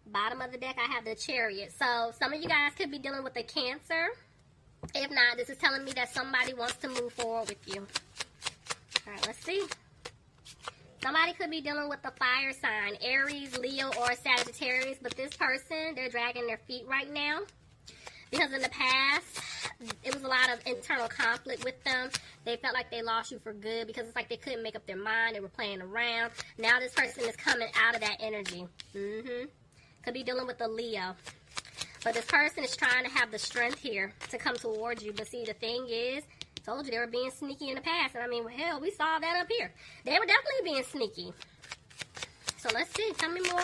Bottom of the deck, I have the Chariot. So some of you guys could be dealing with a Cancer. If not, this is telling me that somebody wants to move forward with you. All right, let's see. Somebody could be dealing with a fire sign, Aries, Leo, or Sagittarius. But this person, they're dragging their feet right now. Because in the past, it was a lot of internal conflict with them. They felt like they lost you for good because it's like they couldn't make up their mind. They were playing around. Now this person is coming out of that energy. Could be dealing with a Leo. But this person is trying to have the strength here to come towards you. But see, the thing is, I told you they were being sneaky in the past. And I mean, hell, we saw that up here. They were definitely being sneaky. So let's see. Tell me more.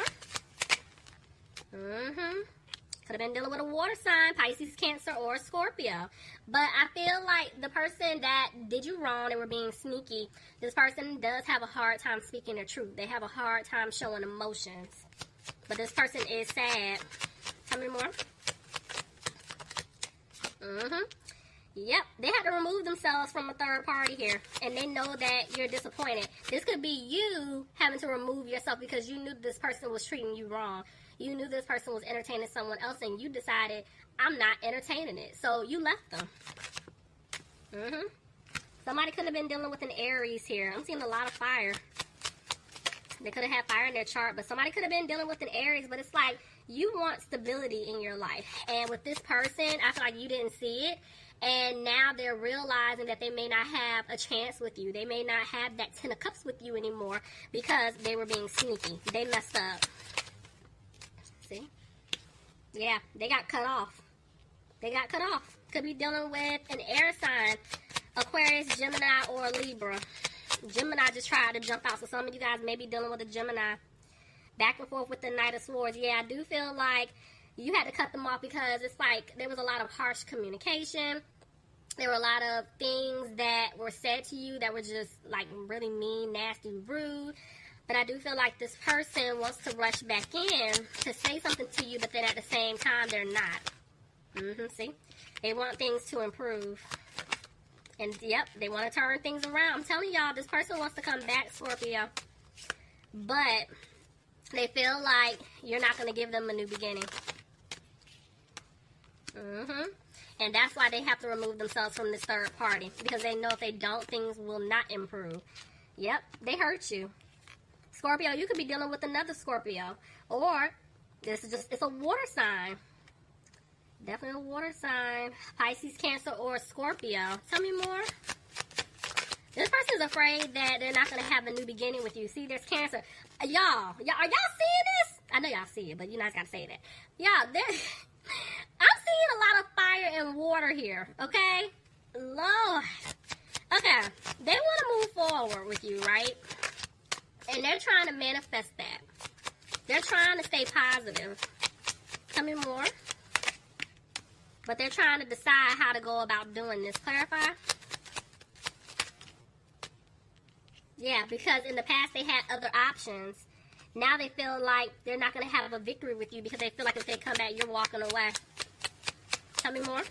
Could have been dealing with a water sign, Pisces, Cancer, or Scorpio. But I feel like the person that did you wrong, they were being sneaky, this person does have a hard time speaking the truth. They have a hard time showing emotions. But this person is sad. Tell me more. Yep, they had to remove themselves from a third party here. And they know that you're disappointed. This could be you having to remove yourself because you knew this person was treating you wrong. You knew this person was entertaining someone else and you decided, I'm not entertaining it. So you left them. Somebody could have been dealing with an Aries here. I'm seeing a lot of fire. They could have had fire in their chart, but somebody could have been dealing with an Aries, but it's like you want stability in your life. And with this person, I feel like you didn't see it. And now they're realizing that they may not have a chance with you. They may not have that 10 of Cups with you anymore because they were being sneaky. They messed up. See? Yeah, they got cut off. They got cut off. Could be dealing with an air sign, Aquarius, Gemini, or Libra. Gemini just tried to jump out. So some of you guys may be dealing with a Gemini. Back and forth with the Knight of Swords. Yeah, I do feel like you had to cut them off because it's like there was a lot of harsh communication. There were a lot of things that were said to you that were just like really mean, nasty, rude. But I do feel like this person wants to rush back in to say something to you, but then at the same time, they're not. See? They want things to improve. And, yep, they want to turn things around. I'm telling y'all, this person wants to come back, Scorpio. But they feel like you're not going to give them a new beginning. And that's why they have to remove themselves from this third party. Because they know if they don't, things will not improve. Yep, they hurt you. Scorpio, you could be dealing with another Scorpio. Or, this is just, it's a water sign. Definitely a water sign. Pisces, Cancer, or Scorpio. Tell me more. This person's afraid that they're not going to have a new beginning with you. See, there's Cancer. Y'all, are y'all seeing this? I know y'all see it, but you guys got to say that. Y'all, I'm seeing a lot of fire and water here, okay? Lord. Okay, they want to move forward with you, right? And they're trying to manifest that. They're trying to stay positive. Tell me more. But they're trying to decide how to go about doing this. Clarify? Yeah, because in the past they had other options. Now they feel like they're not going to have a victory with you because they feel like if they come back, you're walking away. Tell me more.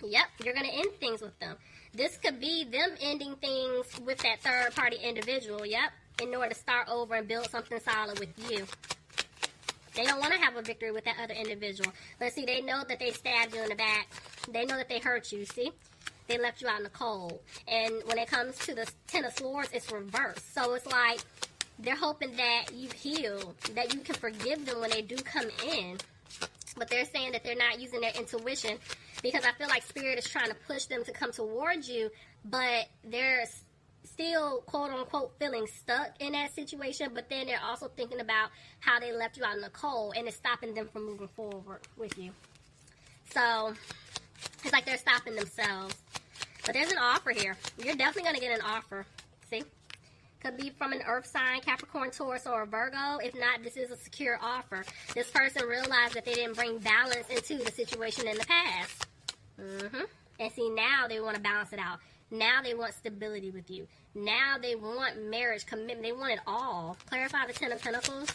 Yep, you're going to end things with them. This could be them ending things with that third party individual. Yep, in order to start over and build something solid with you. They don't want to have a victory with that other individual. But see, they know that they stabbed you in the back. They know that they hurt you, see? They left you out in the cold. And when it comes to the 10 of Swords, it's reversed. So it's like they're hoping that you've healed, that you can forgive them when they do come in. But they're saying that they're not using their intuition because I feel like Spirit is trying to push them to come towards you, but they're still, quote-unquote, feeling stuck in that situation, but then they're also thinking about how they left you out in the cold, and it's stopping them from moving forward with you. So, it's like they're stopping themselves. But there's an offer here. You're definitely going to get an offer. See? Could be from an earth sign, Capricorn, Taurus, or a Virgo. If not, this is a secure offer. This person realized that they didn't bring balance into the situation in the past. And see, now they want to balance it out. Now they want stability with you. Now they want marriage, commitment. They want it all. Clarify the 10 of Pentacles.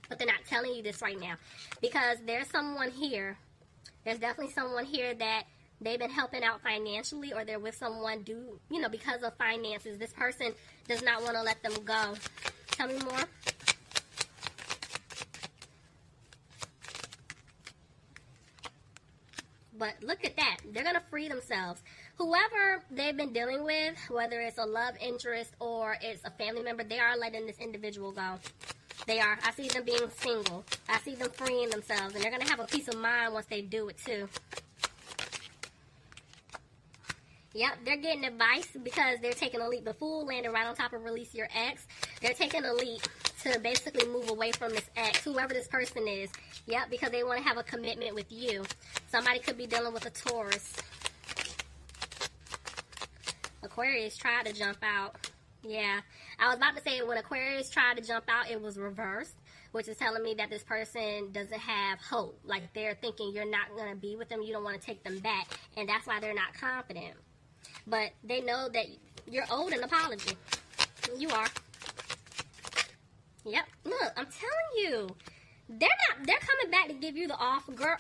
But they're not telling you this right now. Because there's someone here. There's definitely someone here that they've been helping out financially, or they're with someone because of finances. This person does not want to let them go. Tell me more. But look at that. They're going to free themselves. Whoever they've been dealing with, whether it's a love interest or it's a family member, they are letting this individual go. They are. I see them being single. I see them freeing themselves. And they're going to have a peace of mind once they do it too. Yep, they're getting advice because they're taking a leap. The Fool landed right on top of release your ex. They're taking a leap to basically move away from this ex, whoever this person is. Yep, because they want to have a commitment with you. Somebody could be dealing with a Taurus. Aquarius tried to jump out. Yeah, I was about to say when Aquarius tried to jump out, it was reversed, which is telling me that this person doesn't have hope. Like they're thinking you're not going to be with them. You don't want to take them back. And that's why they're not confident. But they know that you're owed an apology. You are. Yep. Look, I'm telling you. They're coming back to give you the offer, girl.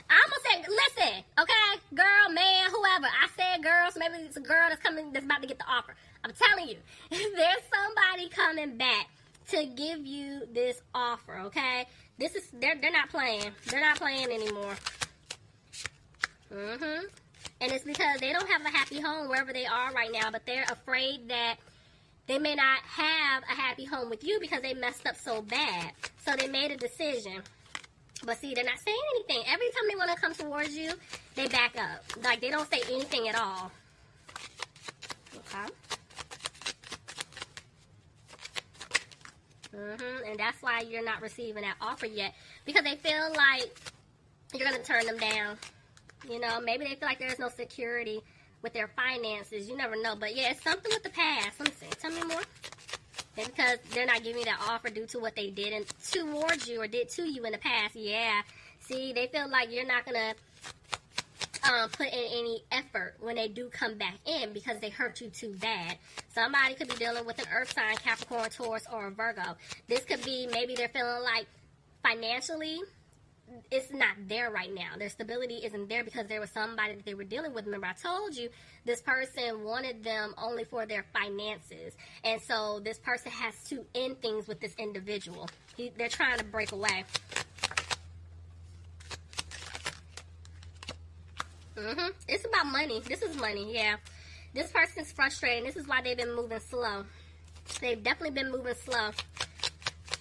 I'm gonna say, listen, okay? Girl, man, whoever. I said girl, so maybe it's a girl that's about to get the offer. I'm telling you. There's somebody coming back to give you this offer, okay? They're not playing. They're not playing anymore. And it's because they don't have a happy home wherever they are right now, but they're afraid that they may not have a happy home with you because they messed up so bad. So they made a decision. But see, they're not saying anything. Every time they want to come towards you, they back up. Like, they don't say anything at all. Okay. And that's why you're not receiving that offer yet. Because they feel like you're going to turn them down. You know, maybe they feel like there's no security with their finances. You never know. But yeah, it's something with the past. Let me see. Tell me more. It's because they're not giving you that offer due to what they did towards you or did to you in the past. Yeah. See, they feel like you're not going to put in any effort when they do come back in because they hurt you too bad. Somebody could be dealing with an earth sign, Capricorn, Taurus, or a Virgo. This could be maybe they're feeling like financially it's not there right now. Their stability isn't there because there was somebody that they were dealing with. Remember, I told you this person wanted them only for their finances. And so this person has to end things with this individual. They're trying to break away. It's about money. This is money, yeah. This person's frustrated. This is why they've been moving slow. They've definitely been moving slow.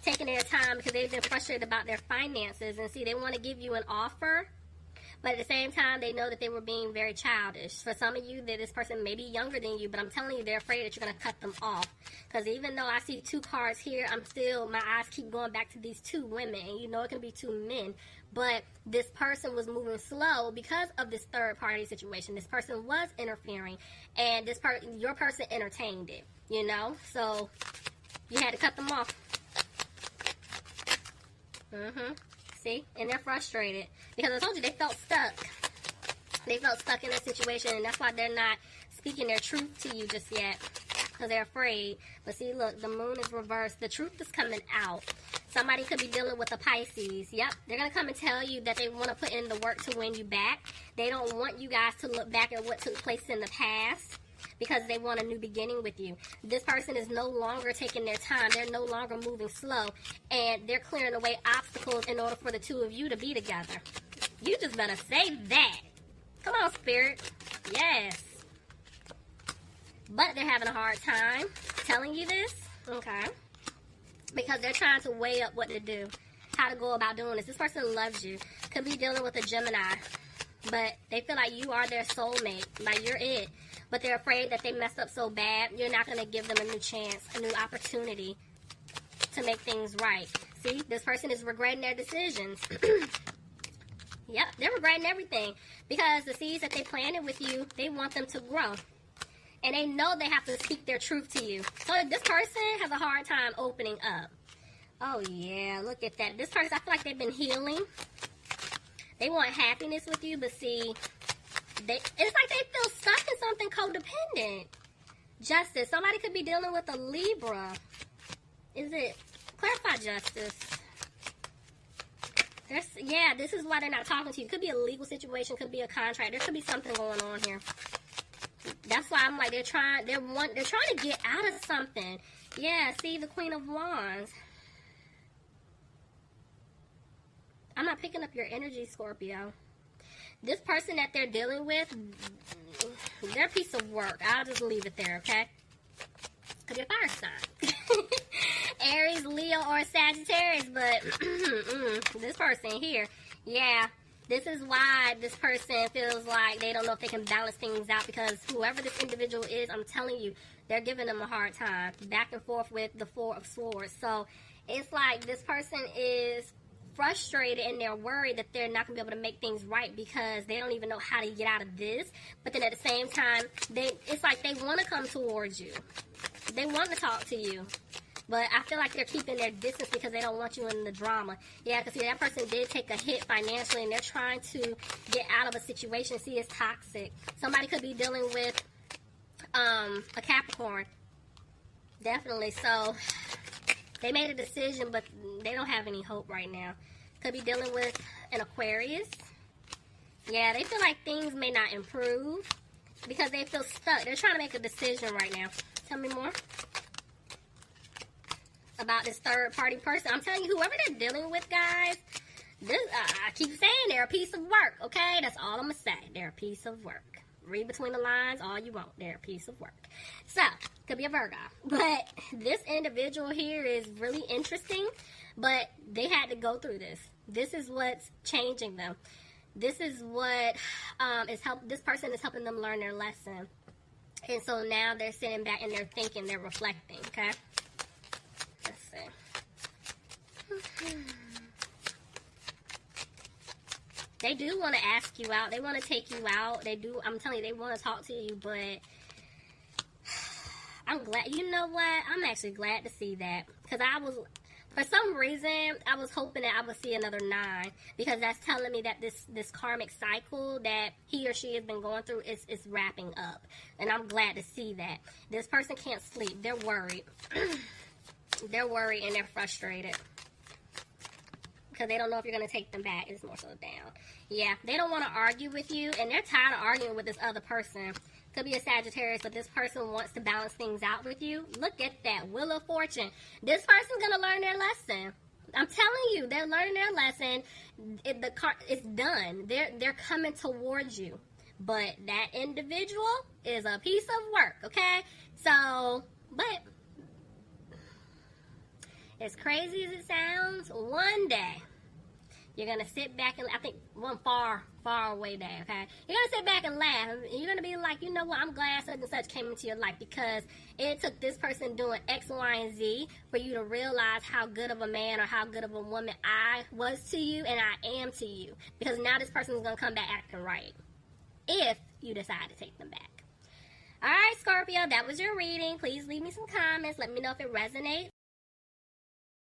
Taking their time because they've been frustrated about their finances. And see, they want to give you an offer, but at the same time, they know that they were being very childish. For some of you, that this person may be younger than you, but I'm telling you, they're afraid that you're going to cut them off. Because even though I see two cards here, my eyes keep going back to these two women. And you know it can be two men. But this person was moving slow because of this third party situation. This person was interfering. And your person entertained it, you know? So you had to cut them off. See? And they're frustrated. Because I told you, they felt stuck. They felt stuck in a situation, and that's why they're not speaking their truth to you just yet. Because they're afraid. But see, look, the moon is reversed. The truth is coming out. Somebody could be dealing with a Pisces. Yep. They're going to come and tell you that they want to put in the work to win you back. They don't want you guys to look back at what took place in the past, because they want a new beginning with you. This person is no longer taking their time. They're no longer moving slow. And they're clearing away obstacles in order for the two of you to be together. You just better say that. Come on, Spirit. Yes. But they're having a hard time telling you this. Okay. Because they're trying to weigh up what to do. How to go about doing this. This person loves you. Could be dealing with a Gemini. But they feel like you are their soulmate. Like you're it. But they're afraid that they messed up so bad, you're not going to give them a new chance, a new opportunity to make things right. See, this person is regretting their decisions. Yep, they're regretting everything. Because the seeds that they planted with you, they want them to grow. And they know they have to speak their truth to you. So this person has a hard time opening up. Oh, yeah, look at that. This person, I feel like they've been healing. They want happiness with you, but see, it's like they feel stuck in something codependent. Justice. Somebody could be dealing with a Libra. Is it? Clarify justice. Yeah, this is why they're not talking to you. Could be a legal situation. Could be a contract. There could be something going on here. That's why I'm like, they're trying to get out of something. Yeah, see, the Queen of Wands. I'm not picking up your energy, Scorpio. This person that they're dealing with, they're a piece of work. I'll just leave it there, okay? Could be a fire sign. Aries, Leo, or Sagittarius, but this person here, yeah, this is why this person feels like they don't know if they can balance things out, because whoever this individual is, I'm telling you, they're giving them a hard time. Back and forth with the Four of Swords. So it's like this person is frustrated and they're worried that they're not going to be able to make things right because they don't even know how to get out of this. But then at the same time, it's like they want to come towards you. They want to talk to you. But I feel like they're keeping their distance because they don't want you in the drama. Yeah, because see, that person did take a hit financially and they're trying to get out of a situation. See, it's toxic. Somebody could be dealing with a Capricorn. Definitely. So they made a decision, but they don't have any hope right now. Could be dealing with an Aquarius. Yeah, they feel like things may not improve because they feel stuck. They're trying to make a decision right now. Tell me more about this third-party person. I'm telling you, whoever they're dealing with, guys, this, I keep saying they're a piece of work, okay? That's all I'm going to say. They're a piece of work. Read between the lines all you want. They're a piece of work. So, could be a Virgo. But this individual here is really interesting, but they had to go through this. This is what's changing them. This is what this person is helping them learn their lesson. And so now they're sitting back and they're thinking, they're reflecting, okay? Let's see. They do want to ask you out. They want to take you out. They do. I'm telling you, they want to talk to you, but I'm glad. You know what? I'm actually glad to see that. Because for some reason, I was hoping that I would see another 9. Because that's telling me that this karmic cycle that he or she has been going through is wrapping up. And I'm glad to see that. This person can't sleep. They're worried. They're worried and they're frustrated. Because they don't know if you're going to take them back. It's more so down. Yeah, they don't want to argue with you. And they're tired of arguing with this other person. Could be a Sagittarius, but this person wants to balance things out with you. Look at that. Wheel of Fortune. This person's going to learn their lesson. I'm telling you, they're learning their lesson. It's done. They're coming towards you. But that individual is a piece of work, okay? So, but as crazy as it sounds, one day you're going to sit back and, I think one far away day, okay? You're going to sit back and laugh. And you're going to be like, you know what, I'm glad such and such came into your life because it took this person doing X, Y, and Z for you to realize how good of a man or how good of a woman I was to you and I am to you. Because now this person is going to come back acting right if you decide to take them back. All right, Scorpio, that was your reading. Please leave me some comments. Let me know if it resonates.